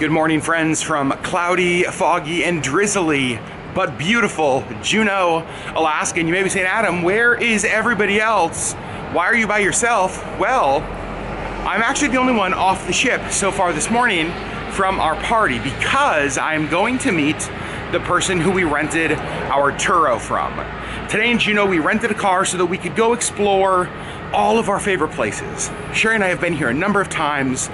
Good morning, friends, from cloudy, foggy, and drizzly, but beautiful Juneau, Alaska. And you may be saying, Adam, where is everybody else? Why are you by yourself? Well, I'm actually the only one off the ship so far this morning from our party because I'm going to meet the person who we rented our Turo from. Today in Juneau, we rented a car so that we could go explore all of our favorite places. Sherry and I have been here a number of times.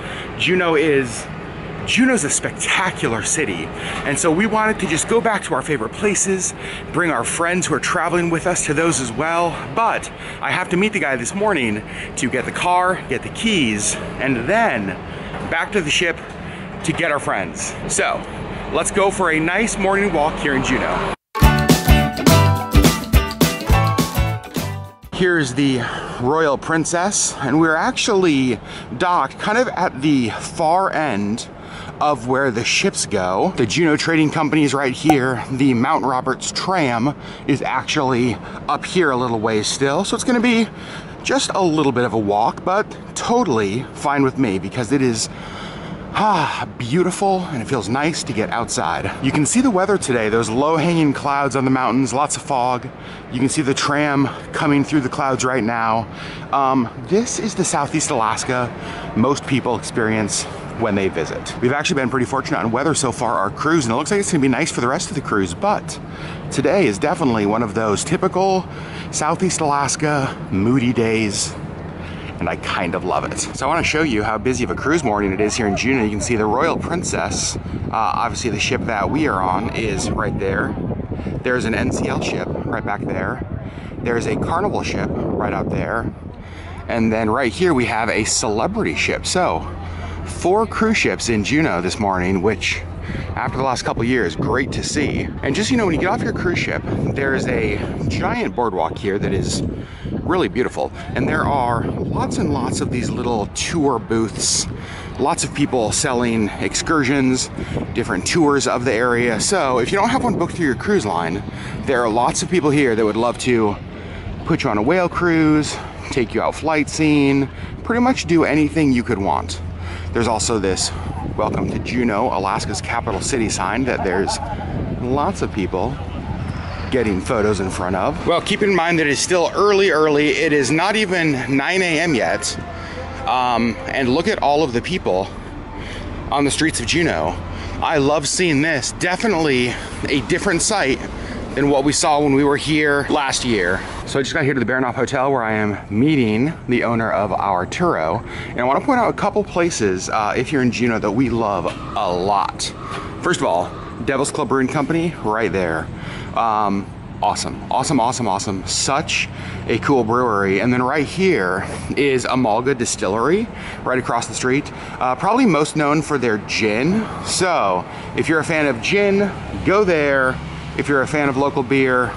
Juneau's a spectacular city, and so we wanted to just go back to our favorite places, bring our friends who are traveling with us to those as well. But I have to meet the guy this morning to get the car, get the keys, and then back to the ship to get our friends. So let's go for a nice morning walk here in Juneau. Here's the Royal Princess, and we're actually docked kind of at the far end of where the ships go. The Juneau Trading Company is right here. The Mount Roberts tram is actually up here a little ways still. So it's gonna be just a little bit of a walk, but totally fine with me because it is beautiful and it feels nice to get outside. You can see the weather today, those low-hanging clouds on the mountains, lots of fog. You can see the tram coming through the clouds right now. This is the Southeast Alaska most people experience when they visit. We've actually been pretty fortunate on weather so far, our cruise, and it looks like it's gonna be nice for the rest of the cruise, but today is definitely one of those typical Southeast Alaska moody days, and I kind of love it. So I wanna show you how busy of a cruise morning it is here in Juneau. You can see the Royal Princess, obviously the ship that we are on is right there. There's an NCL ship right back there. There's a Carnival ship right out there. And then right here we have a Celebrity ship. So 4 cruise ships in Juneau this morning, which after the last couple years, great to see. And just, you know, when you get off your cruise ship, there's a giant boardwalk here that is really beautiful. And there are lots and lots of these little tour booths, lots of people selling excursions, different tours of the area. So if you don't have one booked through your cruise line, there are lots of people here that would love to put you on a whale cruise, take you out flight scene, pretty much do anything you could want. There's also this "Welcome to Juneau, Alaska's capital city" sign that there's lots of people getting photos in front of. Well, keep in mind that it's still early. It is not even 9 a.m. yet. And look at all of the people on the streets of Juneau. I love seeing this. Definitely a different sight than what we saw when we were here last year. So I just got here to the Baranof Hotel where I am meeting the owner of our Turo. And I want to point out a couple places, if you're in Juneau, that we love a lot. First of all, Devil's Club Brewing Company, right there. Awesome. Such a cool brewery. And then right here is Amalga Distillery, right across the street. Probably most known for their gin. So if you're a fan of gin, go there. If you're a fan of local beer,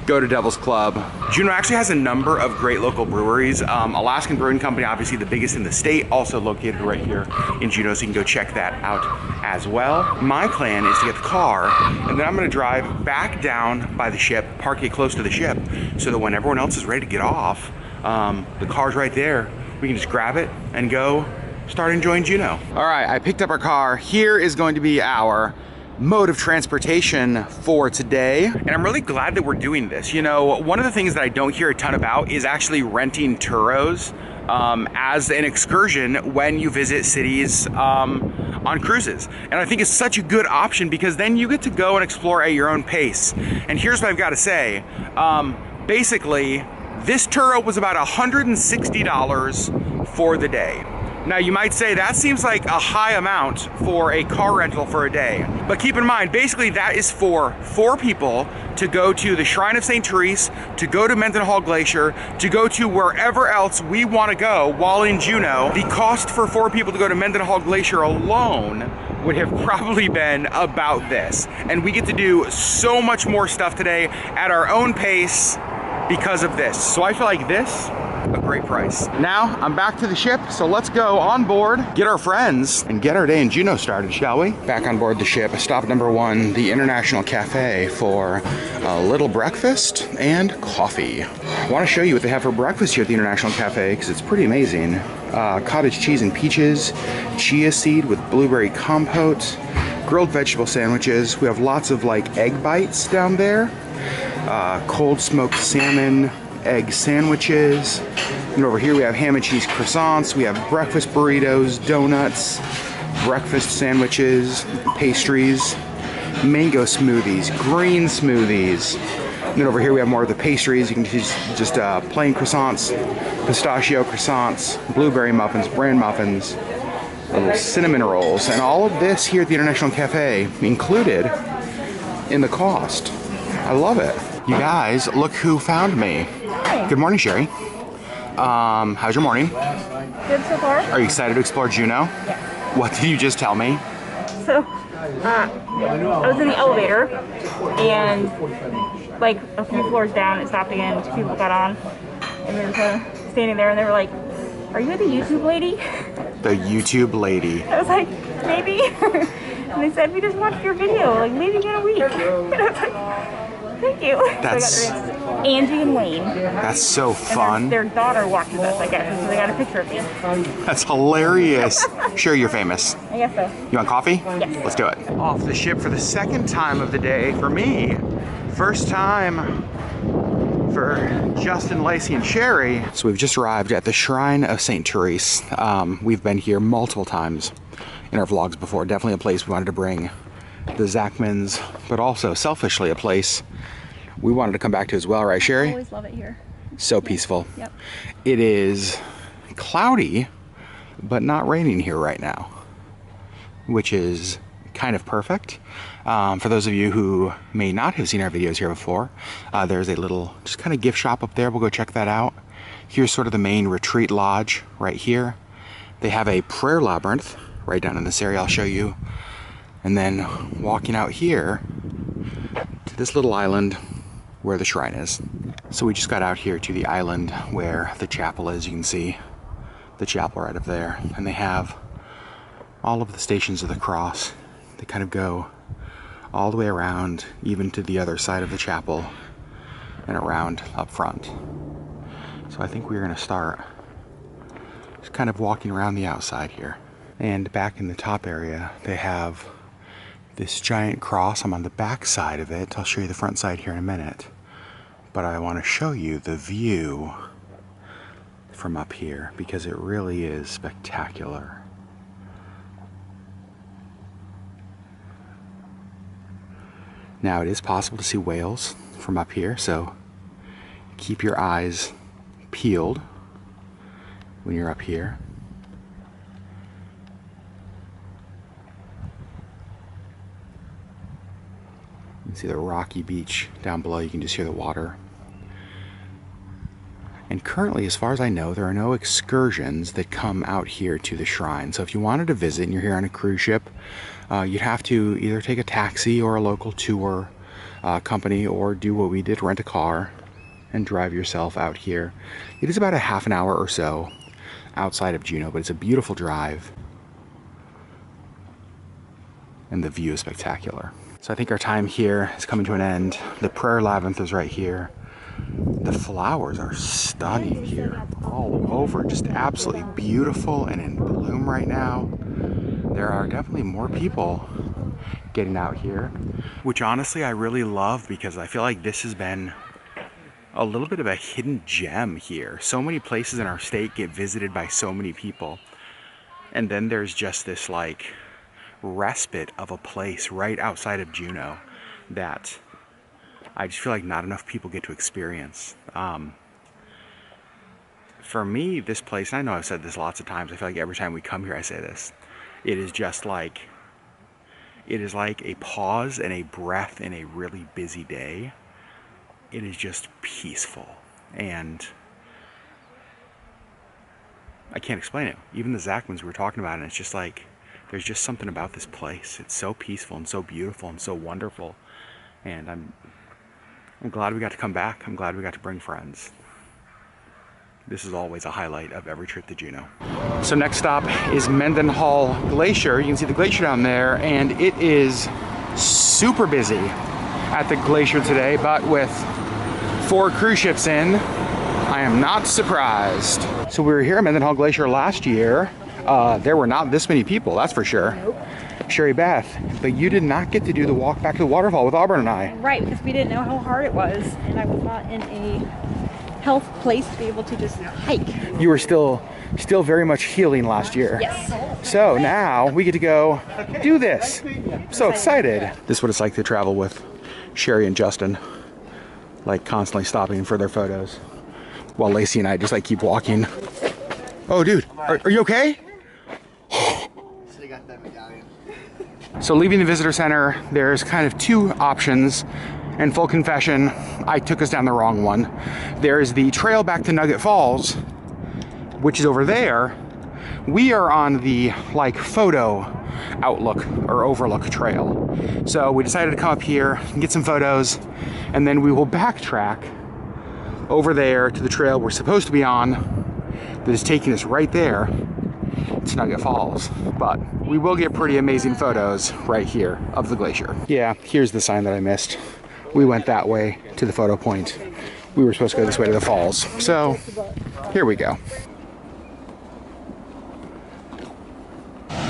go to Devil's Club. Juneau actually has a number of great local breweries. Alaskan Brewing Company, obviously the biggest in the state, also located right here in Juneau, so you can go check that out as well. My plan is to get the car, and then I'm gonna drive back down by the ship, park it close to the ship, so that when everyone else is ready to get off, the car's right there. We can just grab it and go start enjoying Juneau. All right, I picked up our car. Here is going to be our mode of transportation for today. And I'm really glad that we're doing this. You know, one of the things that I don't hear a ton about is actually renting Turos as an excursion when you visit cities on cruises. And I think it's such a good option because then you get to go and explore at your own pace. And here's what I've got to say. Basically, this Turo was about $160 for the day. Now you might say that seems like a high amount for a car rental for a day, but keep in mind, basically that is for 4 people to go to the Shrine of St. Therese, to go to Mendenhall Glacier, to go to wherever else we want to go while in Juneau. The cost for 4 people to go to Mendenhall Glacier alone would have probably been about this. And we get to do so much more stuff today at our own pace because of this. So I feel like this, a great price. Now I'm back to the ship, so let's go on board, get our friends, and get our day in Juneau started, shall we? Back on board the ship, stop number 1, the International Cafe for a little breakfast and coffee. I want to show you what they have for breakfast here at the International Cafe because it's pretty amazing. cottage cheese and peaches, chia seed with blueberry compote, grilled vegetable sandwiches. We have lots of like egg bites down there, cold smoked salmon, egg sandwiches. And over here we have ham and cheese croissants. We have breakfast burritos, donuts, breakfast sandwiches, pastries, mango smoothies, green smoothies. And then over here we have more of the pastries. You can just plain croissants, pistachio croissants, blueberry muffins, bran muffins, little cinnamon rolls, and all of this here at the International Cafe included in the cost. I love it. You guys, look who found me. Hi. Good morning, Sherry. How's your morning? Good so far? Are you excited to explore Juneau? Yeah. What did you just tell me? So, I was in the elevator, and like a few floors down, it stopped again. Two people got on, and we were kind of standing there, and they were like, "Are you the YouTube lady?" The YouTube lady. I was like, "Maybe." And they said, "We just watched your video, like maybe in a week." And I was like, "Thank you." That's so I got their Angie and Wayne. That's so fun. And their daughter watches us, I guess, so they got a picture of me. That's hilarious. Sure, you're famous. I guess so. You want coffee? Yes. Let's do it. Off the ship for the second time of the day for me. First time for Justin, Lacey, and Sherry. So we've just arrived at the Shrine of St. Therese. We've been here multiple times in our vlogs before. Definitely a place we wanted to bring the Zachmans, but also selfishly a place we wanted to come back to as well, right, Sherry? I always love it here. So peaceful. Yep. It is cloudy, but not raining here right now, which is kind of perfect. For those of you who may not have seen our videos here before, there's a little just kind of gift shop up there. We'll go check that out. Here's sort of the main retreat lodge right here. They have a prayer labyrinth right down in this area. I'll show you. And then walking out here to this little island where the shrine is. So we just got out here to the island where the chapel is. You can see the chapel right up there. And they have all of the stations of the cross. They kind of go all the way around, even to the other side of the chapel and around up front. So I think we're gonna start just kind of walking around the outside here. And back in the top area, they have this giant cross. I'm on the back side of it. I'll show you the front side here in a minute. But I want to show you the view from up here because it really is spectacular. Now it is possible to see whales from up here, so keep your eyes peeled when you're up here. You can see the rocky beach down below. You can just hear the water. And currently, as far as I know, there are no excursions that come out here to the shrine. So if you wanted to visit and you're here on a cruise ship, you'd have to either take a taxi or a local tour company, or do what we did, rent a car and drive yourself out here. It is about a half an hour or so outside of Juneau, but it's a beautiful drive. And the view is spectacular. So I think our time here is coming to an end. The prayer labyrinth is right here. The flowers are stunning here, all over, just absolutely beautiful and in bloom right now. There are definitely more people getting out here, which honestly I really love because I feel like this has been a little bit of a hidden gem here. So many places in our state get visited by so many people, and then there's just this like respite of a place right outside of Juneau that I just feel like not enough people get to experience. For me, this place, and I know I've said this lots of times, I feel like every time we come here I say this, it is just like, it is like a pause and a breath in a really busy day. It is just peaceful, and I can't explain it. Even the Zachmans we were talking about, and it's just like, there's just something about this place. It's so peaceful and so beautiful and so wonderful. And I'm glad we got to come back. I'm glad we got to bring friends. This is always a highlight of every trip to Juneau. So next stop is Mendenhall Glacier. You can see the glacier down there, and it is super busy at the glacier today, but with 4 cruise ships in, I am not surprised. So we were here at Mendenhall Glacier last year. There were not this many people, that's for sure. Nope. Sherry Beth, but you did not get to do the walk back to the waterfall with Auburn and I. Right, because we didn't know how hard it was, and I was not in a health place to be able to just hike. You were still very much healing last year. Yes. So now we get to go do this. I'm so excited. This is what it's like to travel with Sherry and Justin, like constantly stopping for their photos, while Lacey and I just like keep walking. Oh, dude, are you okay? So leaving the visitor center, there's kind of two options. And full confession, I took us down the wrong one. There's the trail back to Nugget Falls, which is over there. We are on the like photo outlook or overlook trail. So we decided to come up here and get some photos, and then we will backtrack over there to the trail we're supposed to be on that is taking us right there to Nugget Falls. But we will get pretty amazing photos right here of the glacier. Yeah, here's the sign that I missed. We went that way to the photo point. We were supposed to go this way to the falls. So here we go.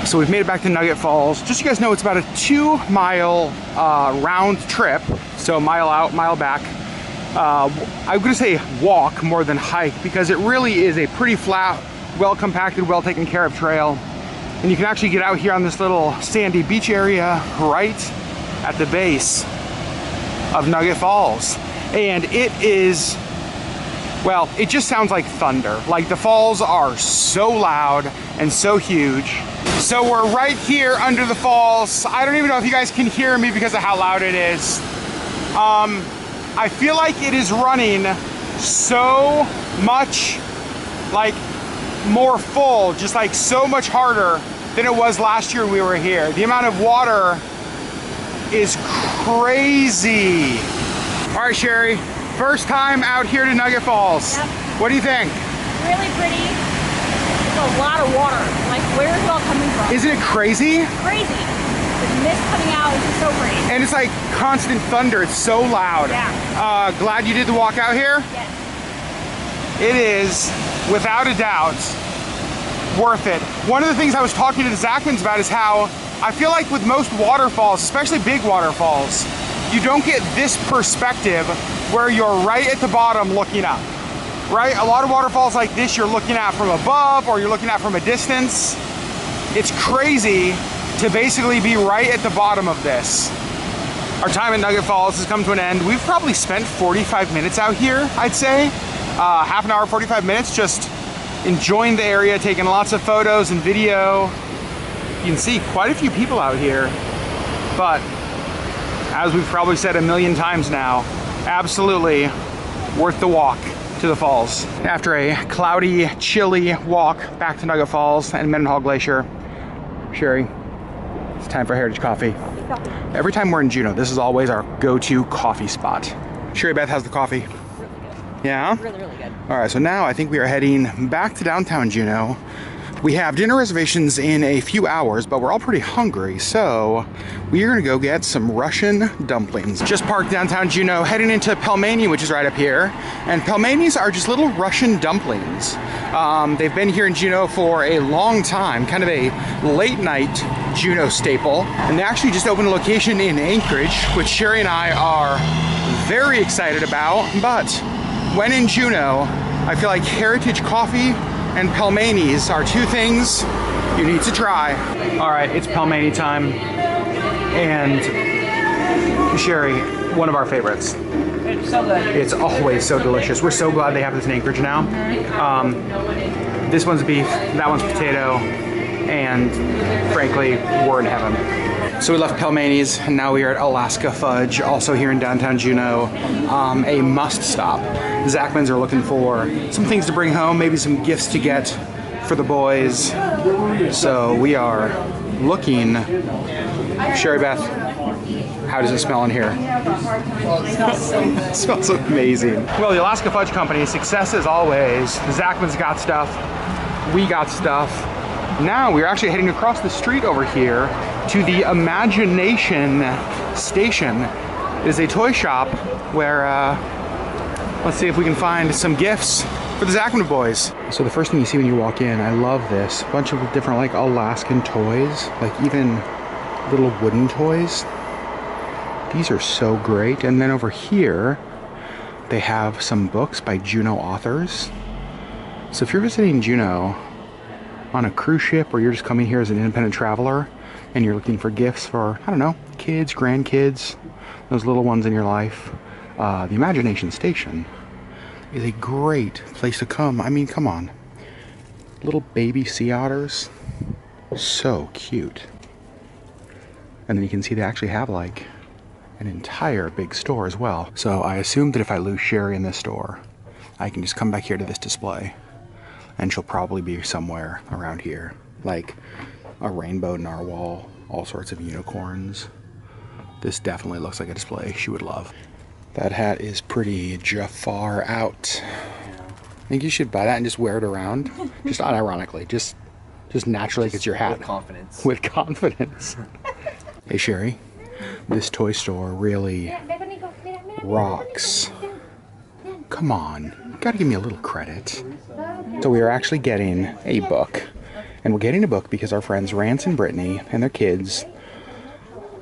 So we've made it back to Nugget Falls. Just so you guys know, it's about a 2-mile round trip. So mile out, mile back. I'm gonna say walk more than hike, because it really is a pretty flat, well compacted, well taken care of trail. And you can actually get out here on this little sandy beach area right at the base of Nugget Falls. And it is, well, it just sounds like thunder. Like the falls are so loud and so huge. So we're right here under the falls. I don't even know if you guys can hear me because of how loud it is. I feel like it is running so much like more full, just like so much harder than it was last year we were here. The amount of water is crazy. All right, Sherry, first time out here to Nugget Falls. Yep. What do you think? Really pretty. It's a lot of water. Like, where is it all coming from? Isn't it crazy? Crazy. The mist coming out is just so pretty. And it's like constant thunder. It's so loud. Yeah. Glad you did the walk out here? Yes. It is, without a doubt, worth it. One of the things I was talking to the Zachmans about is how I feel like with most waterfalls, especially big waterfalls, you don't get this perspective where you're right at the bottom looking up, right? A lot of waterfalls like this you're looking at from above or you're looking at from a distance. It's crazy to basically be right at the bottom of this. Our time at Nugget Falls has come to an end. We've probably spent 45 minutes out here, I'd say. Half an hour, 45 minutes, just enjoying the area, taking lots of photos and video. You can see quite a few people out here, but as we've probably said a million times now, absolutely worth the walk to the falls. After a cloudy, chilly walk back to Nugget Falls and Mendenhall Glacier, Sherry, it's time for Heritage Coffee. Every time we're in Juneau, this is always our go-to coffee spot. Sherry Beth, how's the coffee? Yeah? Really, really good. All right, so now I think we are heading back to downtown Juneau. We have dinner reservations in a few hours, but we're all pretty hungry, so we are gonna go get some Russian dumplings. Just parked downtown Juneau, heading into Pelmeni, which is right up here. And Pelmenis are just little Russian dumplings. They've been here in Juneau for a long time, kind of a late night Juneau staple. And they actually just opened a location in Anchorage, which Sherry and I are very excited about. But when in Juneau, I feel like Heritage Coffee and Pelmenis are two things you need to try. All right, it's Pelmeni time. And Sherry, one of our favorites. It's so good. It's always so delicious. We're so glad they have this in Anchorage now. This one's beef, that one's potato, and frankly, we're in heaven. So we left Pelmeni's, and now we are at Alaska Fudge, also here in downtown Juneau. A must stop. The Zachmans are looking for some things to bring home, maybe some gifts to get for the boys. So we are looking. Sherry Beth, how does it smell in here? It smells amazing. Well, the Alaska Fudge Company, success as always. The Zachmans got stuff, we got stuff. Now we're actually heading across the street over here to the Imagination Station. It is a toy shop where Let's see if we can find some gifts for the Zachman boys. So the first thing you see when you walk in, I love this. A bunch of different like Alaskan toys, like even little wooden toys. These are so great. And then over here, they have some books by Juneau authors. So if you're visiting Juneau on a cruise ship, or you're just coming here as an independent traveler and you're looking for gifts for, I don't know, kids, grandkids, those little ones in your life, the Imagination Station is a great place to come. I mean, come on. Little baby sea otters. So cute. And then you can see they actually have like an entire big store as well. So I assume that if I lose Sherry in this store, I can just come back here to this display and she'll probably be somewhere around here. Like a rainbow narwhal, all sorts of unicorns. This definitely looks like a display she would love. That hat is pretty Jafar out. I think you should buy that and just wear it around. Just unironically, just naturally, because it's your hat. With confidence. With confidence. Hey Sherry, this toy store really rocks. Come on, you gotta give me a little credit. So we are actually getting a book. And we're getting a book because our friends Rance and Brittany and their kids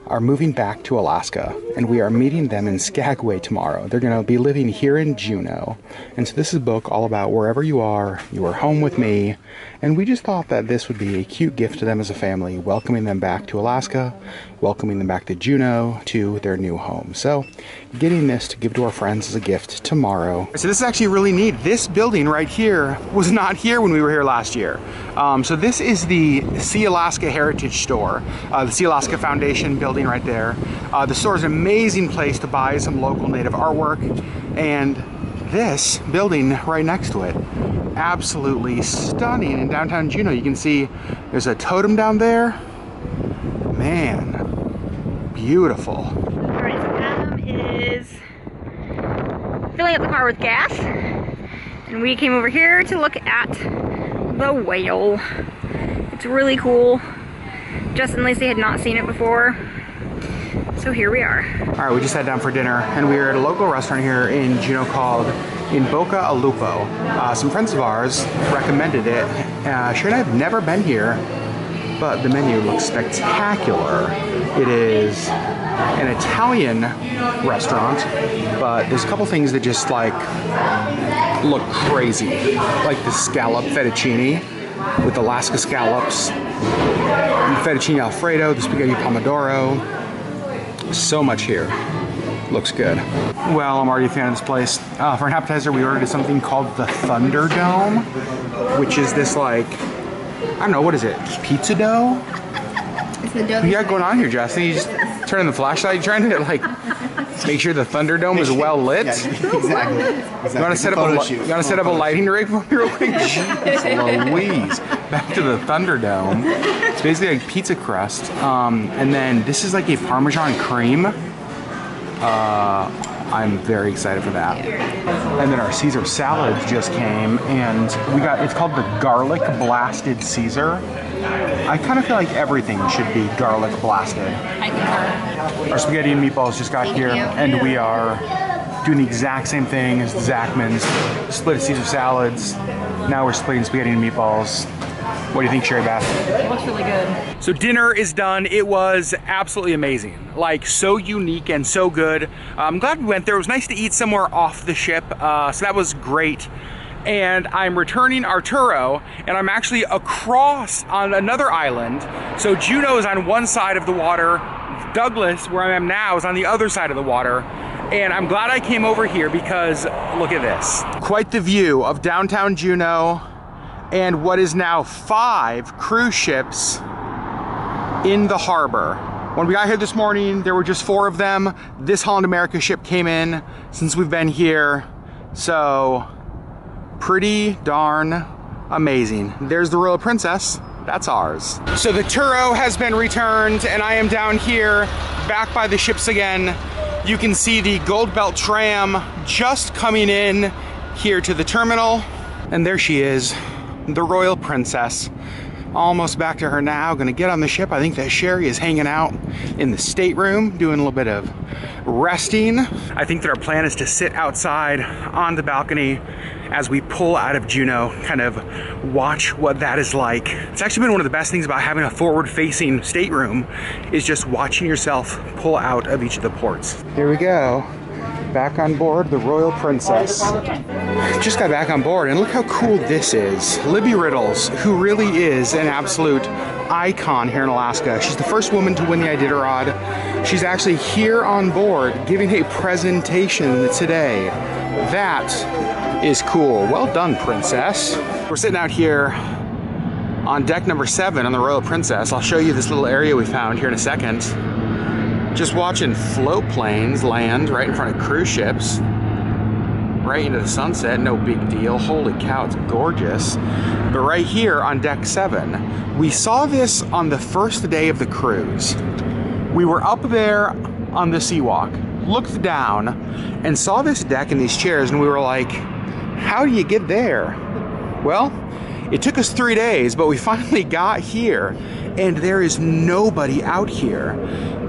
are moving back to Alaska, and we are meeting them in Skagway tomorrow. They're gonna be living here in Juneau. And so this is a book all about wherever you are home with me. And we just thought that this would be a cute gift to them as a family, welcoming them back to Alaska, welcoming them back to Juneau, to their new home. So getting this to give to our friends as a gift tomorrow. So this is actually really neat. This building right here was not here when we were here last year. So this is the Sea Alaska Heritage Store, the Sea Alaska Foundation building right there. The store is an amazing place to buy some local native artwork, and this building right next to it, absolutely stunning in downtown Juneau. You can see there's a totem down there. Man, beautiful. All right, so Adam is filling up the car with gas, and we came over here to look at the whale. It's really cool. Justin and Lacey had not seen it before, so here we are. All right, we just sat down for dinner, and we were at a local restaurant here in Juneau called In Boca Alupo. Some friends of ours recommended it. Sherry and I have never been here, but the menu looks spectacular. It is an Italian restaurant, but there's a couple things that just like look crazy. Like the scallop fettuccine with Alaska scallops, fettuccine Alfredo, the spaghetti pomodoro. So much here. Looks good. Well, I'm already a fan of this place. For an appetizer, we ordered something called the Thunderdome, which is this like, I don't know, what is it? Just pizza dough? It's the dough. What you got going on here, Justin? You just turning the flashlight, you trying to like make sure the Thunderdome is well lit? Yeah, exactly. You want to set up a lighting rig for me real quick? Jeez Louise. Back to the Thunderdome. It's basically like pizza crust. And then this is like a Parmesan cream. I'm very excited for that. And then our Caesar salads just came, and it's called the Garlic Blasted Caesar. I kind of feel like everything should be garlic blasted. I concur. Our spaghetti and meatballs just got here, and we are doing the exact same thing as the Zachmans. Split Caesar salads. Now we're splitting spaghetti and meatballs. What do you think, Sherry Bath? It looks really good. So dinner is done. It was absolutely amazing. Like, so unique and so good. I'm glad we went there. It was nice to eat somewhere off the ship. So that was great. And I'm returning Arturo, and I'm actually across on another island. So Juneau is on one side of the water. Douglas, where I am now, is on the other side of the water. And I'm glad I came over here because look at this. Quite the view of downtown Juneau and what is now 5 cruise ships in the harbor. When we got here this morning, there were just 4 of them. This Holland America ship came in since we've been here. So pretty darn amazing. There's the Royal Princess. That's ours. So the Turo has been returned, and I am down here back by the ships again. You can see the Gold Belt tram just coming in here to the terminal. And there she is, the Royal Princess. Almost back to her now. Gonna get on the ship. I think that Sherry is hanging out in the stateroom, doing a little bit of resting. I think that our plan is to sit outside on the balcony as we pull out of Juneau, kind of watch what that is like. It's actually been one of the best things about having a forward-facing stateroom is just watching yourself pull out of each of the ports. Here we go. Back on board the Royal Princess. Just got back on board and look how cool this is. Libby Riddles, who really is an absolute icon here in Alaska. She's the first woman to win the Iditarod. She's actually here on board giving a presentation today. That is cool. Well done, Princess. We're sitting out here on deck number 7 on the Royal Princess. I'll show you this little area we found here in a second. Just watching float planes land right in front of cruise ships, right into the sunset, no big deal. Holy cow, it's gorgeous. But right here on deck 7, we saw this on the first day of the cruise. We were up there on the Seawalk, looked down, and saw this deck and these chairs, and we were like, how do you get there? Well, it took us 3 days, but we finally got here, and there is nobody out here.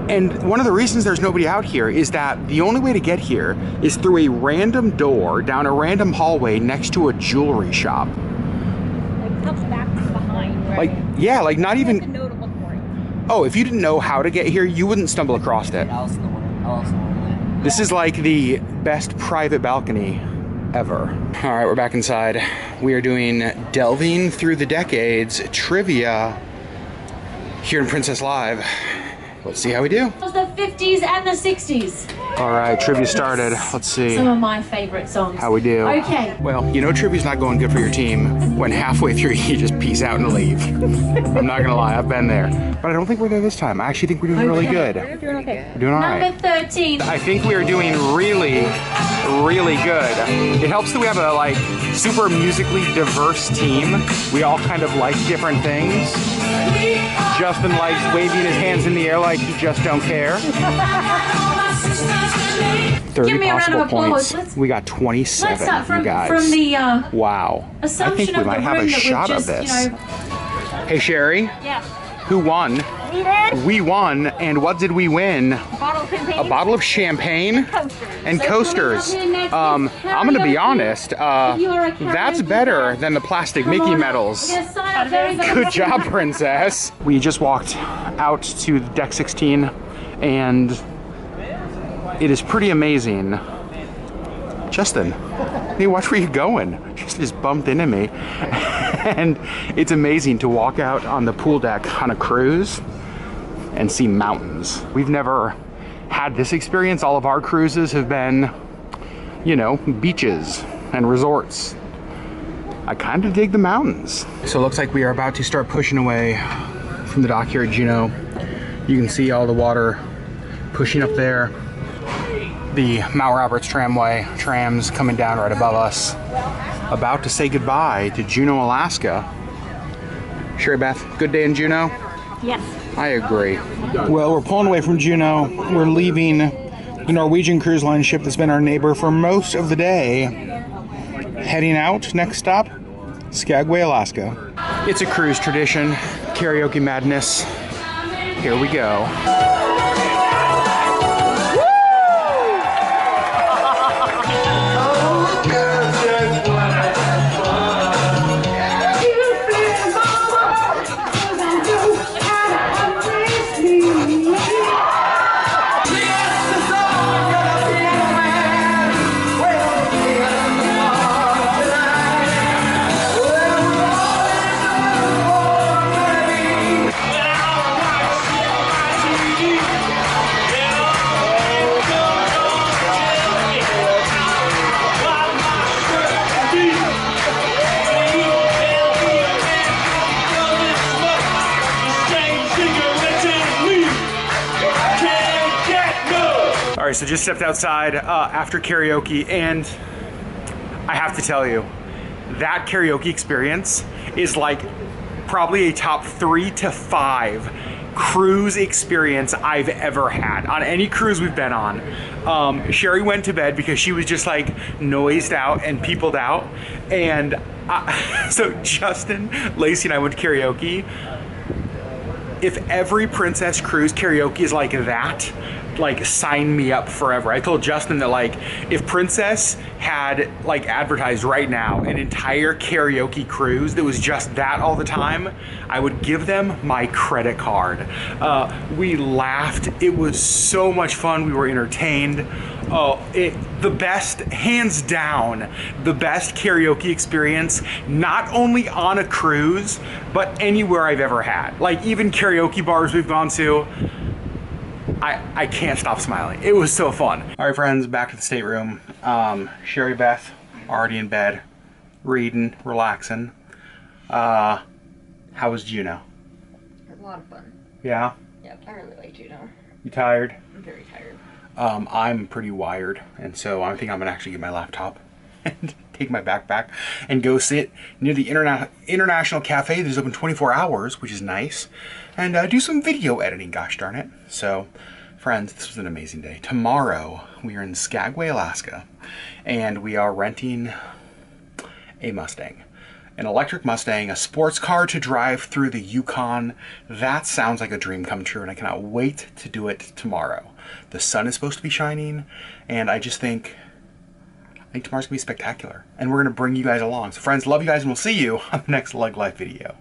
And one of the reasons there's nobody out here is that the only way to get here is through a random door down a random hallway next to a jewelry shop. Like comes back to behind, right? Like, yeah, like not even. That's a notable point. Oh, if you didn't know how to get here, you wouldn't stumble across it. This is like the best private balcony ever. All right, we're back inside. We are doing Delving Through the Decades trivia here in Princess Live. Let's see how we do. It was the 50s and the 60s. All right, trivia started. Let's see Some of my favorite songs. how we do. Okay. Well, you know trivia's not going good for your team when halfway through you just peace out and leave. I'm not gonna lie, I've been there. But I don't think we're there this time. I actually think we're doing really good. You're doing okay. We're doing all right. Number 13. I think we are doing really, really good. It helps that we have a like super musically diverse team. We all kind of like different things. Justin likes waving his hands in the air like he just don't care. 30 Give me a round possible of applause. points. We got 27, Let's start you from guys. the wow. I assumption think we of might the have a room that shot we're of just, this. you know. Hey Sherry, Yeah. who won? We did. We won, and what did we win? Bottle of champagne. A bottle of champagne Coasters. and So coasters. coming up here next I'm is gonna be karaoke. honest, If you are a that's karaoke better fan, than the plastic come Mickey on up. medals. We're gonna sign up very, very Good soon. job, Princess. We just walked out to deck 16, and it is pretty amazing. Justin, hey, watch where you're going. Justin just bumped into me. And it's amazing to walk out on the pool deck on a cruise and see mountains. We've never had this experience. All of our cruises have been, you know, beaches and resorts. I kind of dig the mountains. So it looks like we are about to start pushing away from the dock here at Juneau. You can see all the water pushing up there. The Mount Roberts tramway, trams coming down right above us. About to say goodbye to Juneau, Alaska. Sherry Beth, good day in Juneau? Yes. I agree. Well, we're pulling away from Juneau. We're leaving the Norwegian Cruise Line ship that's been our neighbor for most of the day. Heading out, next stop, Skagway, Alaska. It's a cruise tradition, karaoke madness. Here we go. All right, so just stepped outside after karaoke, and I have to tell you, that karaoke experience is like probably a top 3 to 5 cruise experience I've ever had on any cruise we've been on. Sherry went to bed because she was just like noised out and peopled out, and So Justin, Lacey, and I went to karaoke. If every Princess Cruise karaoke is like that, like sign me up forever. I told Justin that like if Princess had like advertised right now an entire karaoke cruise that was just that all the time, I would give them my credit card. We laughed. It was so much fun. We were entertained. Oh, the best, hands down, the best karaoke experience, not only on a cruise, but anywhere I've ever had. Like even karaoke bars we've gone to, I can't stop smiling. It was so fun. All right, friends, back to the stateroom. Sherry Beth, already in bed, reading, relaxing. How was Juneau? It was a lot of fun. Yeah? Yep, I really like Juneau. You tired? I'm very tired. I'm pretty wired, and so I think I'm gonna actually get my laptop and take my backpack and go sit near the International Cafe that is open 24 hours, which is nice, and do some video editing, gosh darn it. So, friends, this was an amazing day. Tomorrow, we are in Skagway, Alaska, and we are renting a Mustang. An electric Mustang, a sports car to drive through the Yukon. That sounds like a dream come true, and I cannot wait to do it tomorrow. The sun is supposed to be shining, and I think tomorrow's gonna be spectacular. And we're gonna bring you guys along. So friends, love you guys, and we'll see you on the next Lug Life video.